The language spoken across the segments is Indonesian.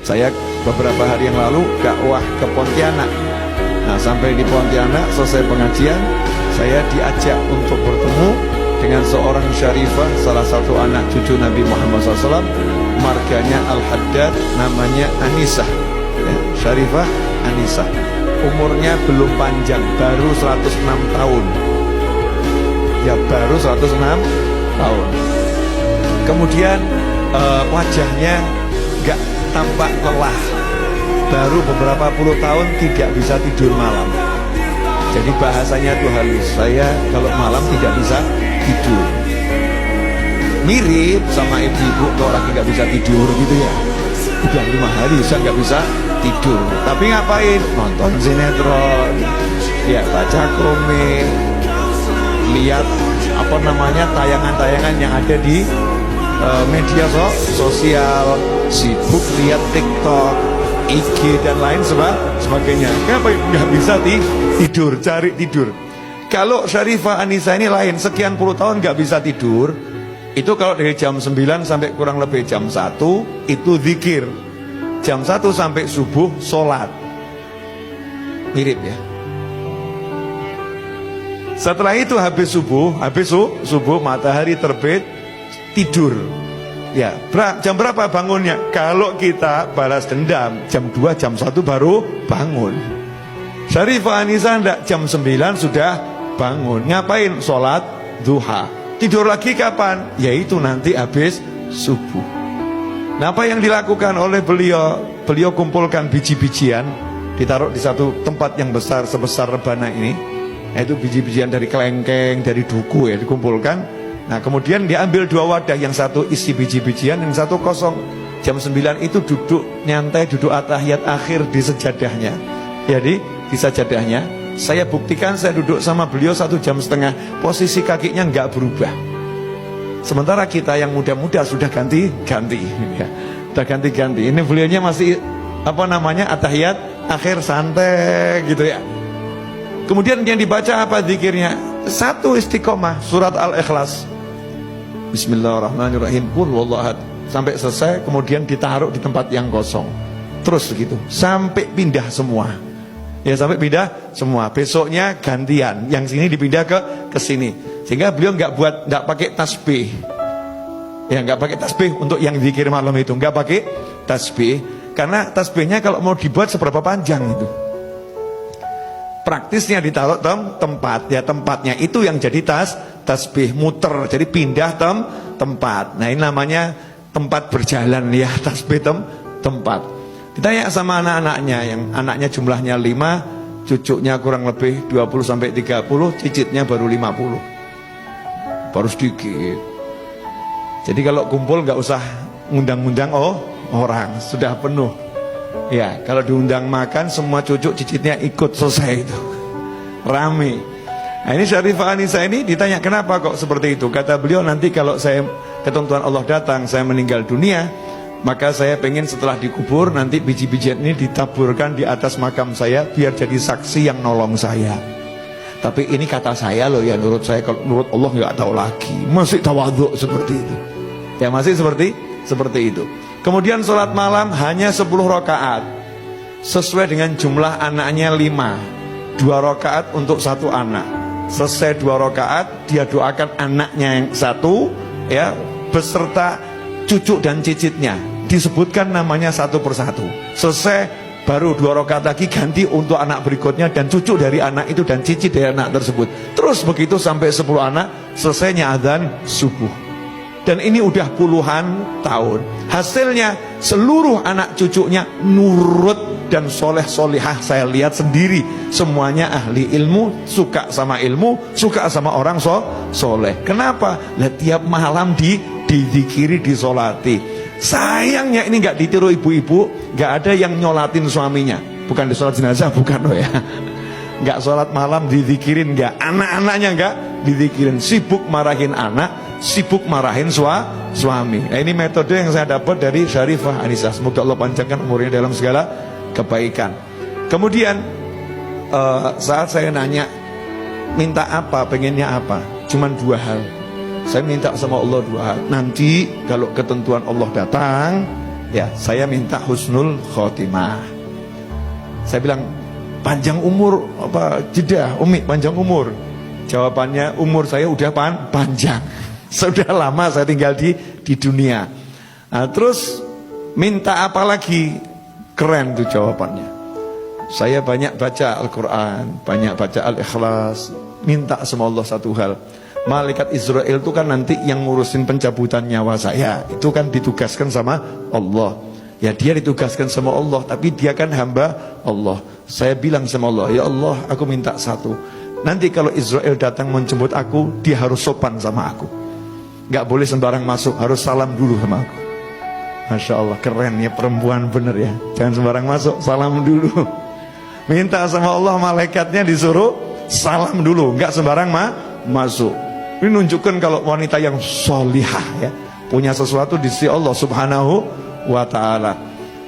Saya beberapa hari yang lalu dakwah ke Pontianak. Nah, sampai di Pontianak selesai pengajian, saya diajak untuk bertemu dengan seorang syarifah, salah satu anak cucu Nabi Muhammad SAW, marganya Al-Haddad, namanya Anisah ya, Syarifah Anisah. Umurnya belum panjang, baru 106 tahun ya, baru 106 tahun. Kemudian wajahnya gak tampak lelah, baru beberapa puluh tahun tidak bisa tidur malam. Jadi bahasanya tuh halus, saya kalau malam tidak bisa tidur. Mirip sama ibu-ibu kalau lagi gak bisa tidur gitu ya, udah 5 hari saya gak bisa tidur. Tapi ngapain? Nonton sinetron ya, baca komik, lihat tayangan-tayangan yang ada di media sosial, sibuk lihat TikTok, IG dan lain sebagainya. Kenapa nggak bisa tidur, cari tidur? Kalau Syarifah Anisah ini lain, sekian puluh tahun nggak bisa tidur. Itu kalau dari jam 9 sampai kurang lebih jam 1 itu zikir, jam 1 sampai subuh sholat. Mirip ya. Setelah itu habis subuh matahari terbit, tidur ya. Jam berapa bangunnya? Kalau kita balas dendam jam 2 jam 1 baru bangun. Syarifah Anisah enggak, jam 9 sudah bangun. Ngapain? Sholat duha. Tidur lagi kapan? Yaitu nanti habis subuh. Nah, apa yang dilakukan oleh beliau? Beliau kumpulkan biji-bijian, ditaruh di satu tempat yang besar sebesar rebana ini. Itu biji-bijian dari kelengkeng, dari duku ya, dikumpulkan. Nah, kemudian diambil 2 wadah, yang satu isi biji-bijian, yang satu kosong. Jam 9 itu duduk nyantai, duduk atahiyat akhir di sejadahnya. Jadi di sajadahnya, saya buktikan saya duduk sama beliau 1,5 jam, posisi kakinya nggak berubah. Sementara kita yang muda-muda sudah ganti-ganti ya. Sudah ganti-ganti. Ini beliaunya masih atahiyat akhir santai gitu ya. Kemudian yang dibaca apa zikirnya? 1 istiqomah, surat Al-Ikhlas, Bismillahirrahmanirrahim, Qul huwallahu ahad, sampai selesai. Kemudian ditaruh di tempat yang kosong. Terus begitu sampai pindah semua. Ya, sampai pindah semua. Besoknya gantian, yang sini dipindah ke sini. Sehingga beliau nggak pakai tasbih. Ya, nggak pakai tasbih untuk yang zikir malam itu, nggak pakai tasbih, karena tasbihnya kalau mau dibuat seberapa panjang itu. Praktisnya ditaruh tempat ya, tempatnya itu yang jadi tasbih, muter, jadi pindah tempat. Nah, ini namanya tempat berjalan ya, tasbih tempat. Ditanya sama anak-anaknya, yang anaknya jumlahnya 5, cucunya kurang lebih 20-30, cicitnya baru 50, baru sedikit. Jadi kalau kumpul nggak usah ngundang-ngundang orang, sudah penuh. Ya, kalau diundang makan semua cucu cicitnya ikut, selesai itu. Rame. Nah, ini Syarifah Anisah ini ditanya kenapa kok seperti itu. Kata beliau, nanti kalau saya ketentuan Allah datang, saya meninggal dunia, maka saya pengen setelah dikubur nanti biji-bijian ini ditaburkan di atas makam saya biar jadi saksi yang nolong saya. Tapi ini kata saya loh ya, menurut saya, kalau menurut Allah nggak tahu lagi. Masih tawadhu seperti itu. Ya, masih seperti itu. Kemudian sholat malam hanya 10 rakaat, sesuai dengan jumlah anaknya 5, 2 rakaat untuk 1 anak. Selesai 2 rakaat, dia doakan anaknya yang 1 ya, beserta cucu dan cicitnya, disebutkan namanya satu persatu. Selesai, baru 2 rakaat lagi ganti untuk anak berikutnya dan cucu dari anak itu dan cicit dari anak tersebut. Terus begitu sampai 10 anak, selesainya adzan subuh. Dan ini udah puluhan tahun. Hasilnya seluruh anak cucunya nurut dan soleh-solihah. Saya lihat sendiri, semuanya ahli ilmu, suka sama ilmu, suka sama orang soleh. Kenapa? Lah, tiap malam dizikiri, disolati. Sayangnya ini nggak ditiru ibu-ibu, nggak ada yang nyolatin suaminya. Bukan di sholat jenazah, bukan loh ya. Nggak sholat malam dizikirin, nggak. Anak-anaknya nggak dizikirin, sibuk marahin anak, sibuk marahin suami. Nah, ini metode yang saya dapat dari Syarifah Anisah. Semoga Allah panjangkan umurnya dalam segala kebaikan. Kemudian saat saya nanya minta apa, pengennya apa, cuman 2 hal. Saya minta sama Allah 2 hal. Nanti kalau ketentuan Allah datang, Ya, saya minta husnul khotimah. Saya bilang, panjang umur apa jeda, Umi, panjang umur. Jawabannya, umur saya udah panjang. Sudah lama saya tinggal di dunia. Nah, terus minta apa lagi? Keren tuh jawabannya. Saya banyak baca Al-Quran, banyak baca Al-Ikhlas. Minta sama Allah satu hal. Malaikat Israel itu kan nanti yang ngurusin pencabutan nyawa saya. Itu kan ditugaskan sama Allah. Ya, dia ditugaskan sama Allah, tapi dia kan hamba Allah. Saya bilang sama Allah, ya Allah, aku minta satu. Nanti kalau Israel datang menjemput aku, dia harus sopan sama aku. Gak boleh sembarang masuk, harus salam dulu sama aku. Masya Allah, keren ya, perempuan bener ya. Jangan sembarang masuk, salam dulu. Minta sama Allah, malaikatnya disuruh salam dulu, gak sembarang masuk. Ini nunjukkan kalau wanita yang solihah ya, punya sesuatu di sisi Allah subhanahu wa ta'ala.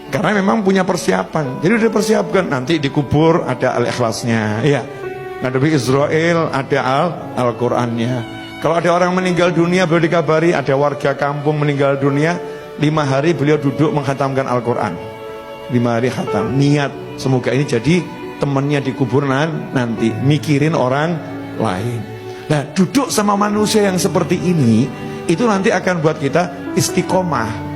Karena memang punya persiapan. Jadi udah persiapkan, nanti dikubur ada Al-Ikhlasnya ya. Nabi Israel ada Al-Qurannya. Kalau ada orang meninggal dunia, beliau dikabari ada warga kampung meninggal dunia, 5 hari beliau duduk menghatamkan Al-Quran. 5 hari khatam. Niat semoga ini jadi temannya di kuburan nanti, mikirin orang lain. Nah, duduk sama manusia yang seperti ini, itu nanti akan buat kita istiqomah.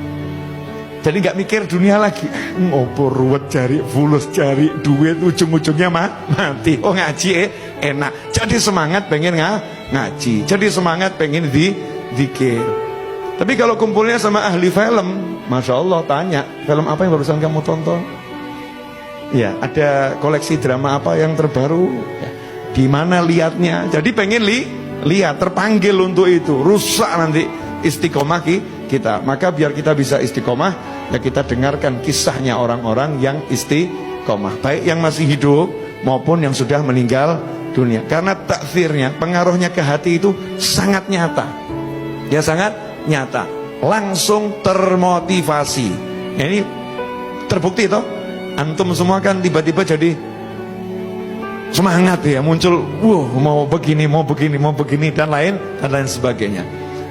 Jadi nggak mikir dunia lagi, ngopo ruwet cari fulus, cari duit, ujung-ujungnya mati. Oh, ngaji enak. Jadi semangat pengen ngaji. Jadi semangat pengen zikir. Tapi kalau kumpulnya sama ahli film, Masya Allah, tanya, film apa yang barusan kamu tonton? Ya, ada koleksi drama apa yang terbaru? Ya, di mana lihatnya? Jadi pengen lihat, terpanggil untuk itu. Rusak nanti istiqomah kita. Maka biar kita bisa istiqomah, ya kita dengarkan kisahnya orang-orang yang istiqomah, baik yang masih hidup maupun yang sudah meninggal dunia. Karena taksirnya, pengaruhnya ke hati itu sangat nyata. Ya, sangat nyata. Langsung termotivasi. Ya, ini terbukti toh. Antum semua kan tiba-tiba jadi semangat ya, muncul mau begini, mau begini, mau begini, dan lain sebagainya.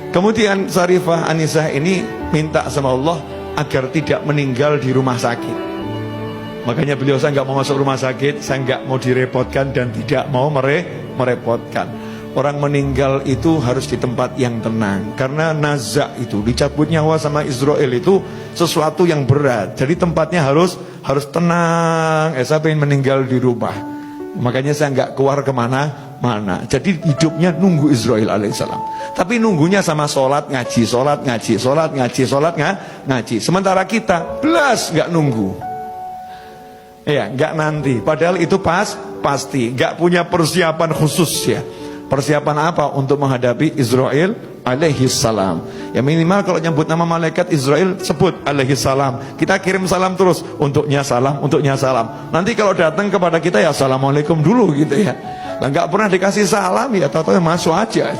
Kemudian Sarifah Anisah ini minta sama Allah agar tidak meninggal di rumah sakit. Makanya beliau, saya nggak mau masuk rumah sakit, saya nggak mau direpotkan dan tidak mau merepotkan. Orang meninggal itu harus di tempat yang tenang. Karena nazak itu, dicabut nyawa sama Israel itu sesuatu yang berat. Jadi tempatnya harus tenang. Saya pengen meninggal di rumah. Makanya saya nggak keluar kemana-mana. Jadi hidupnya nunggu Israel alaihissalam. Tapi nunggunya sama sholat ngaji, sholat ngaji, sholat ngaji, sholat ngaji. Sementara kita belas nggak nunggu. Ya, nggak nanti. Padahal itu pasti. Nggak punya persiapan khusus ya. Persiapan apa untuk menghadapi Israel alaihissalam? Ya minimal kalau nyebut nama malaikat Israel, sebut alaihissalam. Kita kirim salam terus, untuknya salam, untuknya salam. Nanti kalau datang kepada kita ya assalamualaikum dulu gitu ya. Nah, nggak pernah dikasih salam ya, tahu-tahu masuk aja.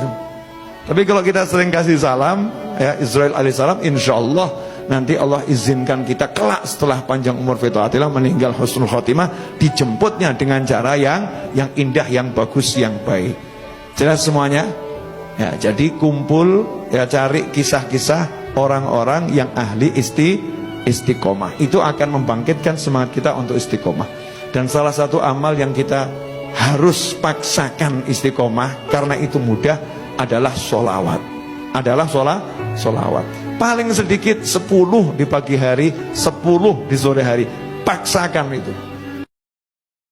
Tapi kalau kita sering kasih salam ya Israel alaihissalam, insya Allah nanti Allah izinkan kita kelak setelah panjang umur fitaatillah meninggal husnul khotimah, dijemputnya dengan cara yang indah, yang bagus, yang baik. Jelas semuanya? Ya, jadi kumpul ya, cari kisah-kisah orang-orang yang ahli istiqomah. Itu akan membangkitkan semangat kita untuk istiqomah. Dan salah satu amal yang kita harus paksakan istiqomah, karena itu mudah, adalah sholawat. Adalah sholawat. Paling sedikit 10 di pagi hari, 10 di sore hari. Paksakan itu.